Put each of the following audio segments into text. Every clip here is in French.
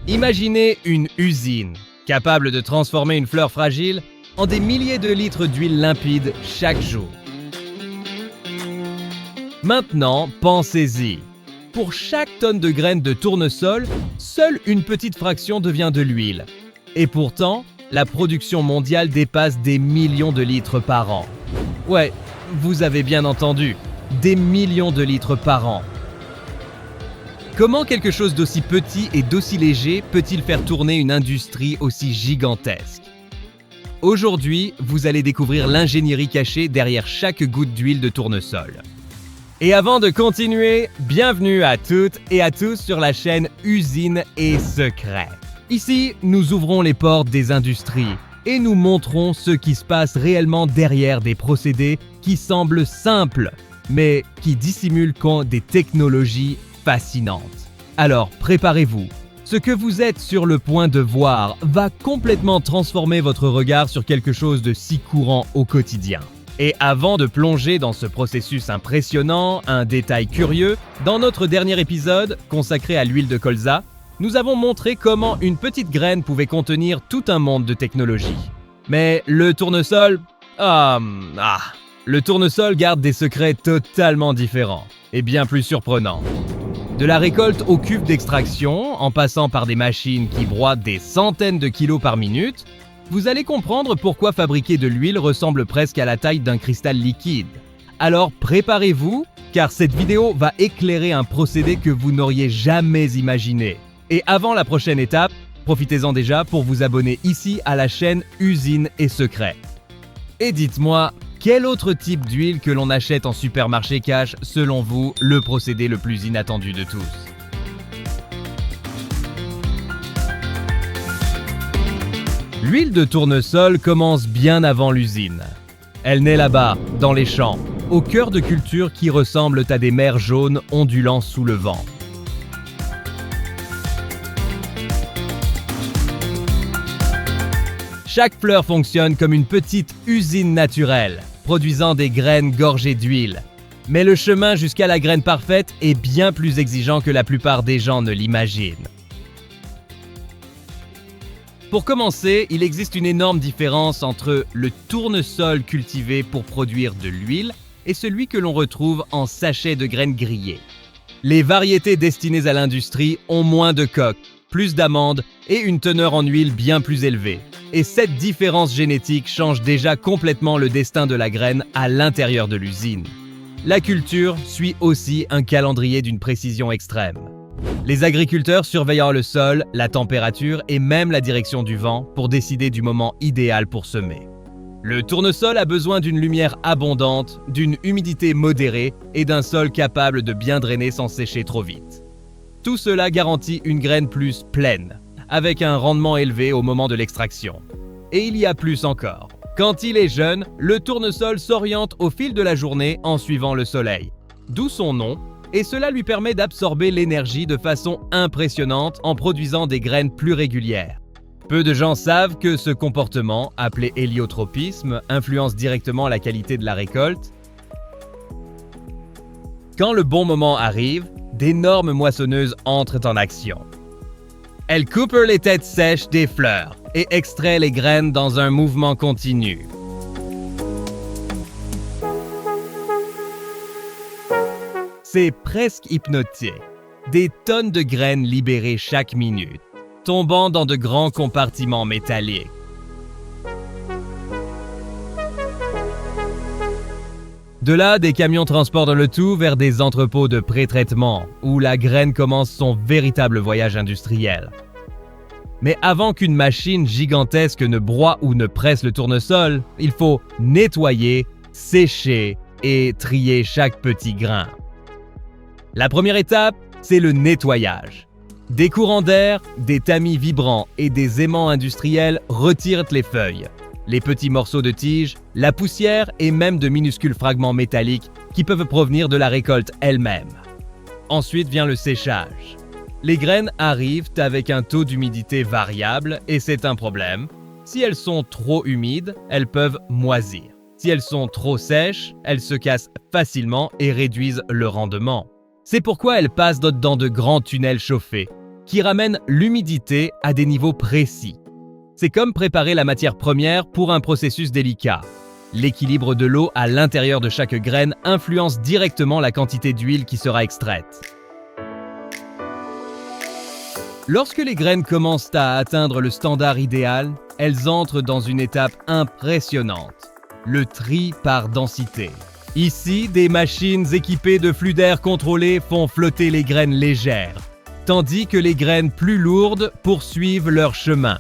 Imaginez une usine, capable de transformer une fleur fragile en des milliers de litres d'huile limpide chaque jour. Maintenant, pensez-y. Pour chaque tonne de graines de tournesol, seule une petite fraction devient de l'huile. Et pourtant, la production mondiale dépasse des millions de litres par an. Ouais, vous avez bien entendu, des millions de litres par an. Comment quelque chose d'aussi petit et d'aussi léger peut-il faire tourner une industrie aussi gigantesque? Aujourd'hui, vous allez découvrir l'ingénierie cachée derrière chaque goutte d'huile de tournesol. Et avant de continuer, bienvenue à toutes et à tous sur la chaîne Usines et Secrets. Ici, nous ouvrons les portes des industries et nous montrons ce qui se passe réellement derrière des procédés qui semblent simples, mais qui dissimulent des technologies fascinantes. Alors, préparez-vous. Ce que vous êtes sur le point de voir va complètement transformer votre regard sur quelque chose de si courant au quotidien. Et avant de plonger dans ce processus impressionnant, un détail curieux, dans notre dernier épisode, consacré à l'huile de colza, nous avons montré comment une petite graine pouvait contenir tout un monde de technologies. Mais le tournesol... Le tournesol garde des secrets totalement différents et bien plus surprenants. De la récolte aux cuves d'extraction, en passant par des machines qui broient des centaines de kilos par minute, vous allez comprendre pourquoi fabriquer de l'huile ressemble presque à la taille d'un cristal liquide. Alors préparez-vous, car cette vidéo va éclairer un procédé que vous n'auriez jamais imaginé. Et avant la prochaine étape, profitez-en déjà pour vous abonner ici à la chaîne Usines et Secrets. Et dites-moi, quel autre type d'huile que l'on achète en supermarché cache, selon vous, le procédé le plus inattendu de tous? L'huile de tournesol commence bien avant l'usine. Elle naît là-bas, dans les champs, au cœur de cultures qui ressemblent à des mers jaunes ondulant sous le vent. Chaque fleur fonctionne comme une petite usine naturelle, produisant des graines gorgées d'huile. Mais le chemin jusqu'à la graine parfaite est bien plus exigeant que la plupart des gens ne l'imaginent. Pour commencer, il existe une énorme différence entre le tournesol cultivé pour produire de l'huile et celui que l'on retrouve en sachets de graines grillées. Les variétés destinées à l'industrie ont moins de coques, plus d'amandes et une teneur en huile bien plus élevée. Et cette différence génétique change déjà complètement le destin de la graine à l'intérieur de l'usine. La culture suit aussi un calendrier d'une précision extrême. Les agriculteurs surveillant le sol, la température et même la direction du vent pour décider du moment idéal pour semer. Le tournesol a besoin d'une lumière abondante, d'une humidité modérée et d'un sol capable de bien drainer sans sécher trop vite. Tout cela garantit une graine plus pleine, avec un rendement élevé au moment de l'extraction. Et il y a plus encore. Quand il est jeune, le tournesol s'oriente au fil de la journée en suivant le soleil, d'où son nom, et cela lui permet d'absorber l'énergie de façon impressionnante en produisant des graines plus régulières. Peu de gens savent que ce comportement, appelé héliotropisme, influence directement la qualité de la récolte. Quand le bon moment arrive, d'énormes moissonneuses entrent en action. Elles coupent les têtes sèches des fleurs et extraient les graines dans un mouvement continu. C'est presque hypnotique. Des tonnes de graines libérées chaque minute, tombant dans de grands compartiments métalliques. De là, des camions transportent le tout vers des entrepôts de pré-traitement, où la graine commence son véritable voyage industriel. Mais avant qu'une machine gigantesque ne broie ou ne presse le tournesol, il faut nettoyer, sécher et trier chaque petit grain. La première étape, c'est le nettoyage. Des courants d'air, des tamis vibrants et des aimants industriels retirent les feuilles, les petits morceaux de tige, la poussière et même de minuscules fragments métalliques qui peuvent provenir de la récolte elle-même. Ensuite vient le séchage. Les graines arrivent avec un taux d'humidité variable et c'est un problème. Si elles sont trop humides, elles peuvent moisir. Si elles sont trop sèches, elles se cassent facilement et réduisent le rendement. C'est pourquoi elles passent dans de grands tunnels chauffés. qui ramène l'humidité à des niveaux précis. C'est comme préparer la matière première pour un processus délicat. L'équilibre de l'eau à l'intérieur de chaque graine influence directement la quantité d'huile qui sera extraite. Lorsque les graines commencent à atteindre le standard idéal, elles entrent dans une étape impressionnante, le tri par densité. Ici, des machines équipées de flux d'air contrôlés font flotter les graines légères, tandis que les graines plus lourdes poursuivent leur chemin.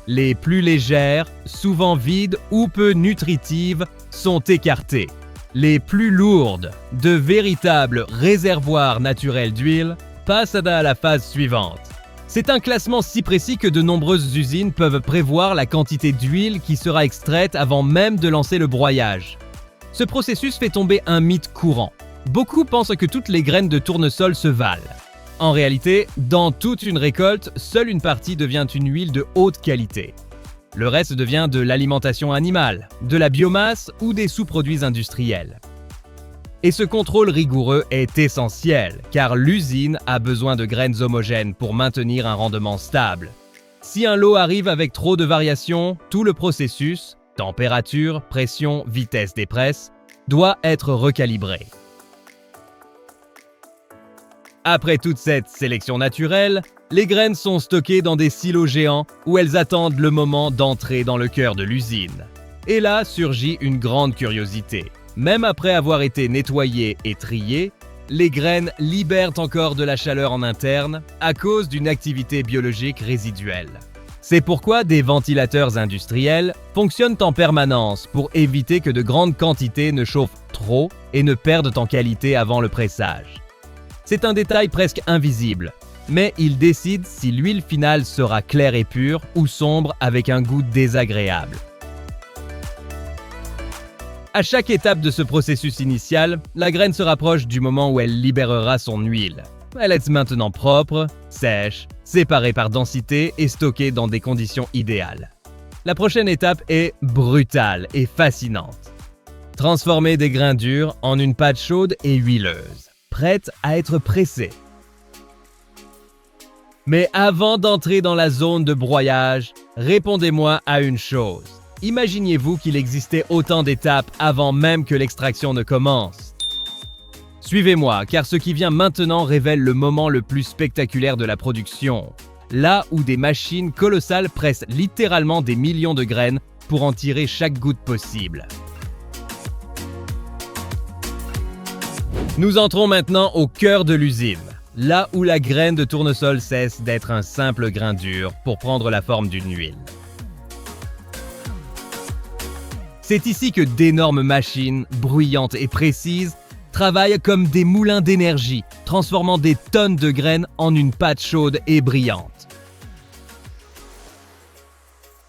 Les plus légères, souvent vides ou peu nutritives, sont écartées. Les plus lourdes, de véritables réservoirs naturels d'huile, passent à la phase suivante. C'est un classement si précis que de nombreuses usines peuvent prévoir la quantité d'huile qui sera extraite avant même de lancer le broyage. Ce processus fait tomber un mythe courant. Beaucoup pensent que toutes les graines de tournesol se valent. En réalité, dans toute une récolte, seule une partie devient une huile de haute qualité. Le reste devient de l'alimentation animale, de la biomasse ou des sous-produits industriels. Et ce contrôle rigoureux est essentiel, car l'usine a besoin de graines homogènes pour maintenir un rendement stable. Si un lot arrive avec trop de variations, tout le processus, température, pression, vitesse des presses, doit être recalibré. Après toute cette sélection naturelle, les graines sont stockées dans des silos géants où elles attendent le moment d'entrer dans le cœur de l'usine. Et là surgit une grande curiosité. Même après avoir été nettoyées et triées, les graines libèrent encore de la chaleur en interne à cause d'une activité biologique résiduelle. C'est pourquoi des ventilateurs industriels fonctionnent en permanence pour éviter que de grandes quantités ne chauffent trop et ne perdent en qualité avant le pressage. C'est un détail presque invisible, mais il décide si l'huile finale sera claire et pure ou sombre avec un goût désagréable. À chaque étape de ce processus initial, la graine se rapproche du moment où elle libérera son huile. Elle est maintenant propre, sèche, séparée par densité et stockée dans des conditions idéales. La prochaine étape est brutale et fascinante. Transformer des grains durs en une pâte chaude et huileuse, prête à être pressée. Mais avant d'entrer dans la zone de broyage, répondez-moi à une chose. Imaginiez-vous qu'il existait autant d'étapes avant même que l'extraction ne commence? Suivez-moi, car ce qui vient maintenant révèle le moment le plus spectaculaire de la production. Là où des machines colossales pressent littéralement des millions de graines pour en tirer chaque goutte possible. Nous entrons maintenant au cœur de l'usine, là où la graine de tournesol cesse d'être un simple grain dur pour prendre la forme d'une huile. C'est ici que d'énormes machines, bruyantes et précises, travaillent comme des moulins d'énergie, transformant des tonnes de graines en une pâte chaude et brillante.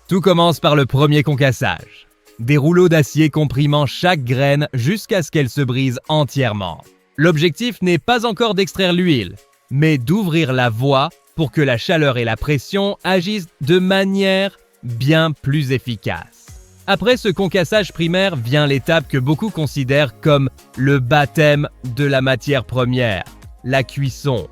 Tout commence par le premier concassage. Des rouleaux d'acier comprimant chaque graine jusqu'à ce qu'elle se brise entièrement. L'objectif n'est pas encore d'extraire l'huile, mais d'ouvrir la voie pour que la chaleur et la pression agissent de manière bien plus efficace. Après ce concassage primaire vient l'étape que beaucoup considèrent comme le baptême de la matière première, la cuisson.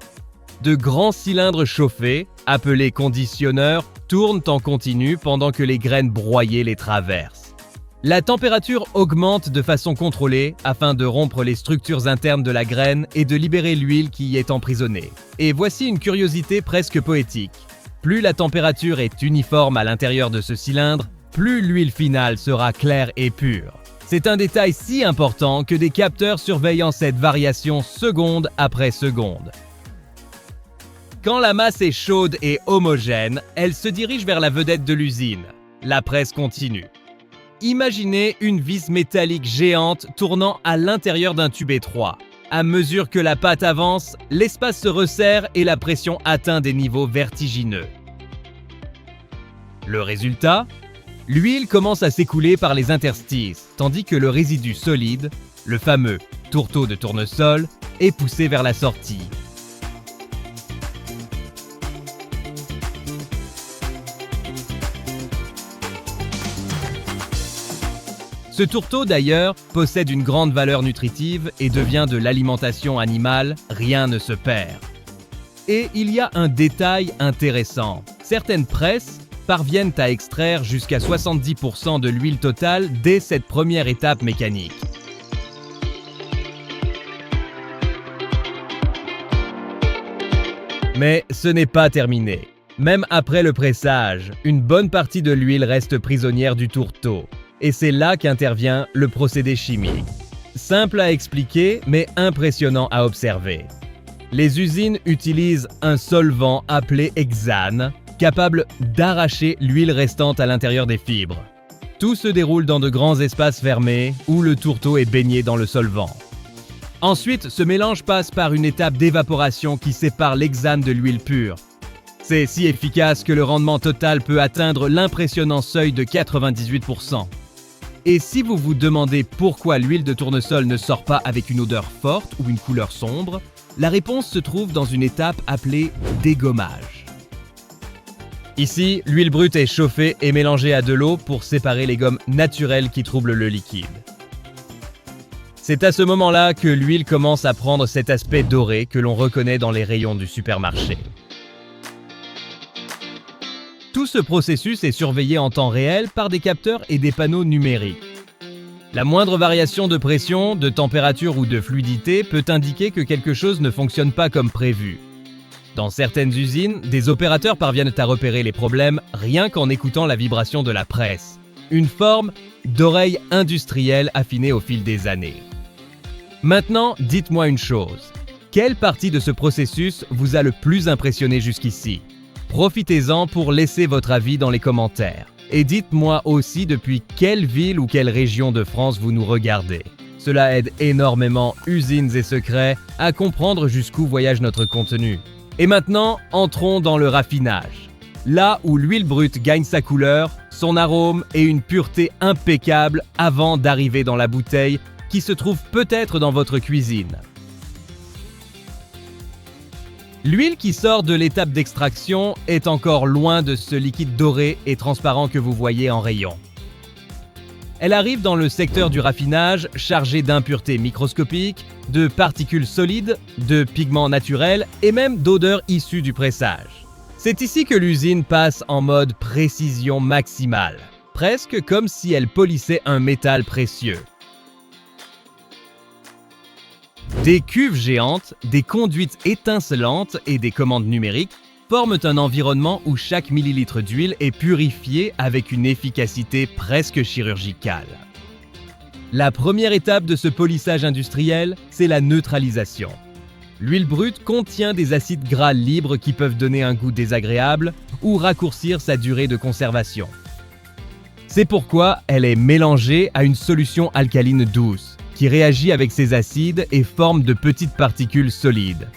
De grands cylindres chauffés, appelés conditionneurs, tournent en continu pendant que les graines broyées les traversent. La température augmente de façon contrôlée afin de rompre les structures internes de la graine et de libérer l'huile qui y est emprisonnée. Et voici une curiosité presque poétique. Plus la température est uniforme à l'intérieur de ce cylindre, plus l'huile finale sera claire et pure. C'est un détail si important que des capteurs surveillent cette variation seconde après seconde. Quand la masse est chaude et homogène, elle se dirige vers la vedette de l'usine, la presse continue. Imaginez une vis métallique géante tournant à l'intérieur d'un tube étroit. À mesure que la pâte avance, l'espace se resserre et la pression atteint des niveaux vertigineux. Le résultat ? L'huile commence à s'écouler par les interstices, tandis que le résidu solide, le fameux tourteau de tournesol, est poussé vers la sortie. Ce tourteau d'ailleurs possède une grande valeur nutritive et devient de l'alimentation animale, rien ne se perd. Et il y a un détail intéressant. Certaines presses parviennent à extraire jusqu'à 70% de l'huile totale dès cette première étape mécanique. Mais ce n'est pas terminé. Même après le pressage, une bonne partie de l'huile reste prisonnière du tourteau. Et c'est là qu'intervient le procédé chimique. Simple à expliquer, mais impressionnant à observer. Les usines utilisent un solvant appelé hexane, capable d'arracher l'huile restante à l'intérieur des fibres. Tout se déroule dans de grands espaces fermés où le tourteau est baigné dans le solvant. Ensuite, ce mélange passe par une étape d'évaporation qui sépare l'hexane de l'huile pure. C'est si efficace que le rendement total peut atteindre l'impressionnant seuil de 98%. Et si vous vous demandez pourquoi l'huile de tournesol ne sort pas avec une odeur forte ou une couleur sombre, la réponse se trouve dans une étape appelée dégommage. Ici, l'huile brute est chauffée et mélangée à de l'eau pour séparer les gommes naturelles qui troublent le liquide. C'est à ce moment-là que l'huile commence à prendre cet aspect doré que l'on reconnaît dans les rayons du supermarché. Tout ce processus est surveillé en temps réel par des capteurs et des panneaux numériques. La moindre variation de pression, de température ou de fluidité peut indiquer que quelque chose ne fonctionne pas comme prévu. Dans certaines usines, des opérateurs parviennent à repérer les problèmes rien qu'en écoutant la vibration de la presse. Une forme d'oreille industrielle affinée au fil des années. Maintenant, dites-moi une chose. Quelle partie de ce processus vous a le plus impressionné jusqu'ici ? Profitez-en pour laisser votre avis dans les commentaires. Et dites-moi aussi depuis quelle ville ou quelle région de France vous nous regardez. Cela aide énormément Usines et Secrets à comprendre jusqu'où voyage notre contenu. Et maintenant, entrons dans le raffinage. Là où l'huile brute gagne sa couleur, son arôme et une pureté impeccable avant d'arriver dans la bouteille qui se trouve peut-être dans votre cuisine. L'huile qui sort de l'étape d'extraction est encore loin de ce liquide doré et transparent que vous voyez en rayon. Elle arrive dans le secteur du raffinage chargé d'impuretés microscopiques, de particules solides, de pigments naturels et même d'odeurs issues du pressage. C'est ici que l'usine passe en mode précision maximale, presque comme si elle polissait un métal précieux. Des cuves géantes, des conduites étincelantes et des commandes numériques forment un environnement où chaque millilitre d'huile est purifié avec une efficacité presque chirurgicale. La première étape de ce polissage industriel, c'est la neutralisation. L'huile brute contient des acides gras libres qui peuvent donner un goût désagréable ou raccourcir sa durée de conservation. C'est pourquoi elle est mélangée à une solution alcaline douce, qui réagit avec ces acides et forme de petites particules solides.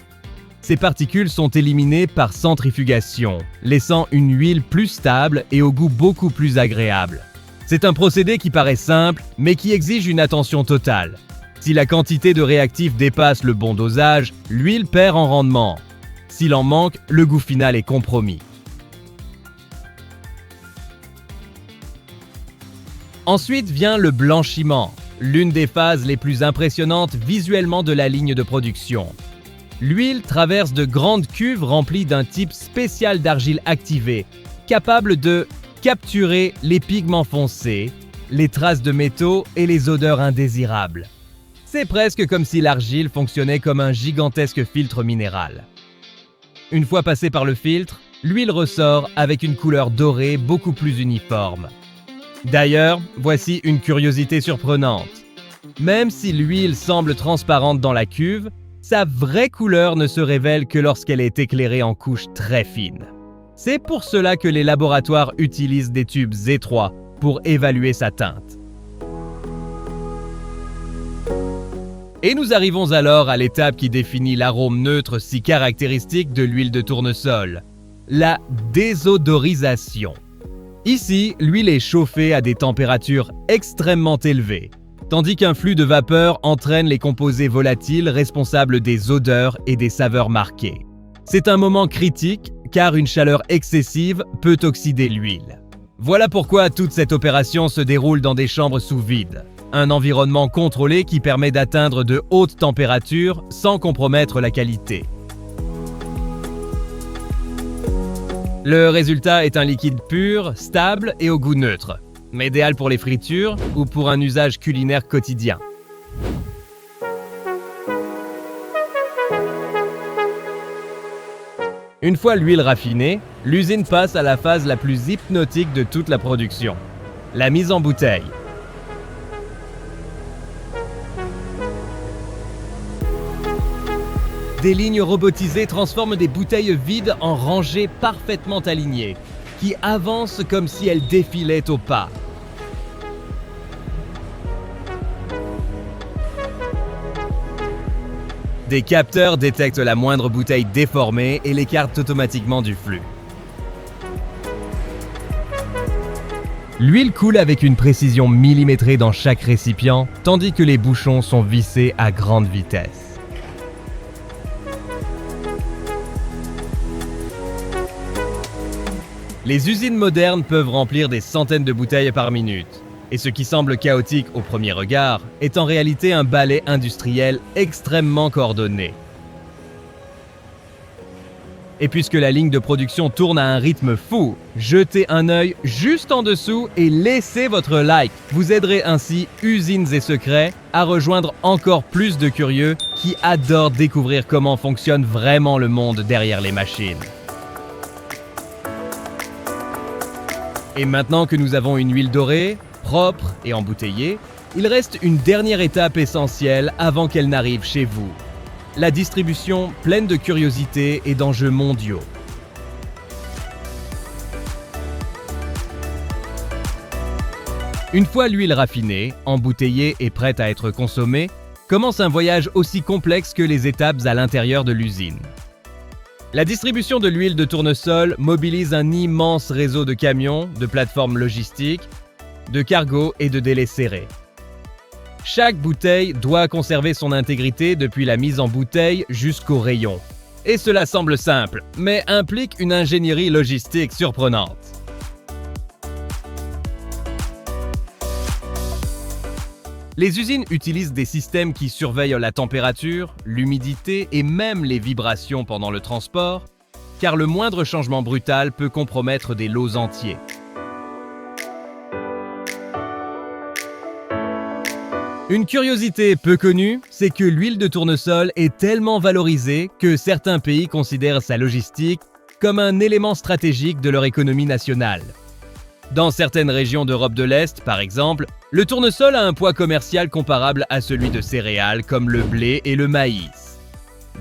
Ces particules sont éliminées par centrifugation, laissant une huile plus stable et au goût beaucoup plus agréable. C'est un procédé qui paraît simple, mais qui exige une attention totale. Si la quantité de réactifs dépasse le bon dosage, l'huile perd en rendement. S'il en manque, le goût final est compromis. Ensuite vient le blanchiment, l'une des phases les plus impressionnantes visuellement de la ligne de production. L'huile traverse de grandes cuves remplies d'un type spécial d'argile activée, capable de capturer les pigments foncés, les traces de métaux et les odeurs indésirables. C'est presque comme si l'argile fonctionnait comme un gigantesque filtre minéral. Une fois passée par le filtre, l'huile ressort avec une couleur dorée beaucoup plus uniforme. D'ailleurs, voici une curiosité surprenante. Même si l'huile semble transparente dans la cuve, sa vraie couleur ne se révèle que lorsqu'elle est éclairée en couches très fines. C'est pour cela que les laboratoires utilisent des tubes étroits pour évaluer sa teinte. Et nous arrivons alors à l'étape qui définit l'arôme neutre si caractéristique de l'huile de tournesol, la désodorisation. Ici, l'huile est chauffée à des températures extrêmement élevées, tandis qu'un flux de vapeur entraîne les composés volatiles responsables des odeurs et des saveurs marquées. C'est un moment critique car une chaleur excessive peut oxyder l'huile. Voilà pourquoi toute cette opération se déroule dans des chambres sous vide, un environnement contrôlé qui permet d'atteindre de hautes températures sans compromettre la qualité. Le résultat est un liquide pur, stable et au goût neutre, mais idéal pour les fritures ou pour un usage culinaire quotidien. Une fois l'huile raffinée, l'usine passe à la phase la plus hypnotique de toute la production, la mise en bouteille. Des lignes robotisées transforment des bouteilles vides en rangées parfaitement alignées, qui avancent comme si elles défilaient au pas. Des capteurs détectent la moindre bouteille déformée et l'écartent automatiquement du flux. L'huile coule avec une précision millimétrée dans chaque récipient, tandis que les bouchons sont vissés à grande vitesse. Les usines modernes peuvent remplir des centaines de bouteilles par minute. Et ce qui semble chaotique au premier regard est en réalité un balai industriel extrêmement coordonné. Et puisque la ligne de production tourne à un rythme fou, jetez un œil juste en dessous et laissez votre like. Vous aiderez ainsi Usines et Secrets à rejoindre encore plus de curieux qui adorent découvrir comment fonctionne vraiment le monde derrière les machines. Et maintenant que nous avons une huile dorée, propre et embouteillée, il reste une dernière étape essentielle avant qu'elle n'arrive chez vous. La distribution pleine de curiosités et d'enjeux mondiaux. Une fois l'huile raffinée, embouteillée et prête à être consommée, commence un voyage aussi complexe que les étapes à l'intérieur de l'usine. La distribution de l'huile de tournesol mobilise un immense réseau de camions, de plateformes logistiques, de cargos et de délais serrés. Chaque bouteille doit conserver son intégrité depuis la mise en bouteille jusqu'au rayon. Et cela semble simple, mais implique une ingénierie logistique surprenante. Les usines utilisent des systèmes qui surveillent la température, l'humidité et même les vibrations pendant le transport, car le moindre changement brutal peut compromettre des lots entiers. Une curiosité peu connue, c'est que l'huile de tournesol est tellement valorisée que certains pays considèrent sa logistique comme un élément stratégique de leur économie nationale. Dans certaines régions d'Europe de l'Est, par exemple, le tournesol a un poids commercial comparable à celui de céréales comme le blé et le maïs.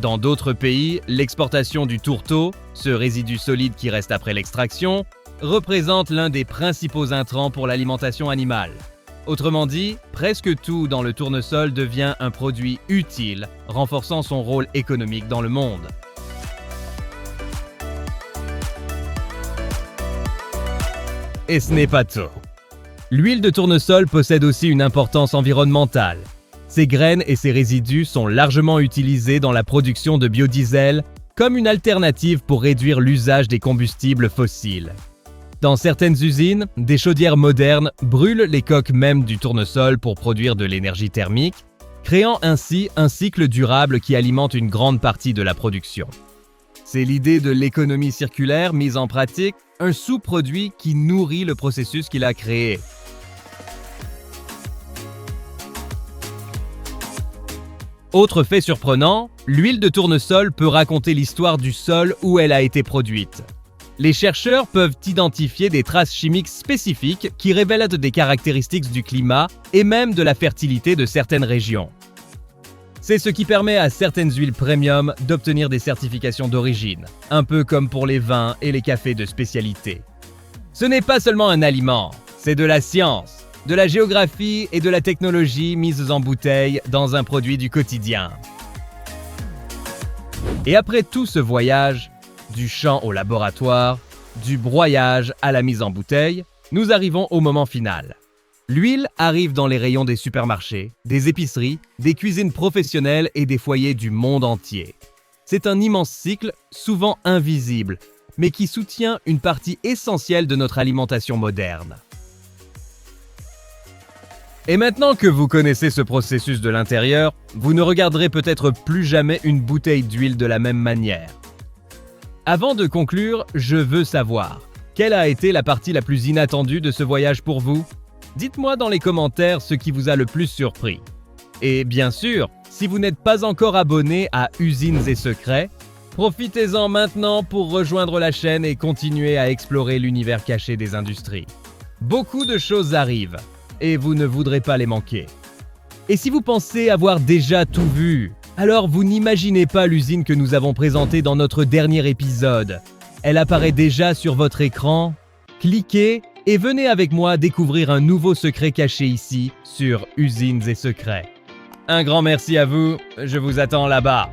Dans d'autres pays, l'exportation du tourteau, ce résidu solide qui reste après l'extraction, représente l'un des principaux intrants pour l'alimentation animale. Autrement dit, presque tout dans le tournesol devient un produit utile, renforçant son rôle économique dans le monde. Et ce n'est pas tout. L'huile de tournesol possède aussi une importance environnementale. Ses graines et ses résidus sont largement utilisés dans la production de biodiesel comme une alternative pour réduire l'usage des combustibles fossiles. Dans certaines usines, des chaudières modernes brûlent les coques mêmes du tournesol pour produire de l'énergie thermique, créant ainsi un cycle durable qui alimente une grande partie de la production. C'est l'idée de l'économie circulaire mise en pratique, un sous-produit qui nourrit le processus qu'il a créé. Autre fait surprenant, l'huile de tournesol peut raconter l'histoire du sol où elle a été produite. Les chercheurs peuvent identifier des traces chimiques spécifiques qui révèlent des caractéristiques du climat et même de la fertilité de certaines régions. C'est ce qui permet à certaines huiles premium d'obtenir des certifications d'origine, un peu comme pour les vins et les cafés de spécialité. Ce n'est pas seulement un aliment, c'est de la science, de la géographie et de la technologie mises en bouteille dans un produit du quotidien. Et après tout ce voyage, du champ au laboratoire, du broyage à la mise en bouteille, nous arrivons au moment final. L'huile arrive dans les rayons des supermarchés, des épiceries, des cuisines professionnelles et des foyers du monde entier. C'est un immense cycle, souvent invisible, mais qui soutient une partie essentielle de notre alimentation moderne. Et maintenant que vous connaissez ce processus de l'intérieur, vous ne regarderez peut-être plus jamais une bouteille d'huile de la même manière. Avant de conclure, je veux savoir, quelle a été la partie la plus inattendue de ce voyage pour vous? Dites-moi dans les commentaires ce qui vous a le plus surpris. Et bien sûr, si vous n'êtes pas encore abonné à Usines et Secrets, profitez-en maintenant pour rejoindre la chaîne et continuer à explorer l'univers caché des industries. Beaucoup de choses arrivent, et vous ne voudrez pas les manquer. Et si vous pensez avoir déjà tout vu, alors vous n'imaginez pas l'usine que nous avons présentée dans notre dernier épisode. Elle apparaît déjà sur votre écran. Cliquez et venez avec moi découvrir un nouveau secret caché ici sur Usines et Secrets. Un grand merci à vous, je vous attends là-bas.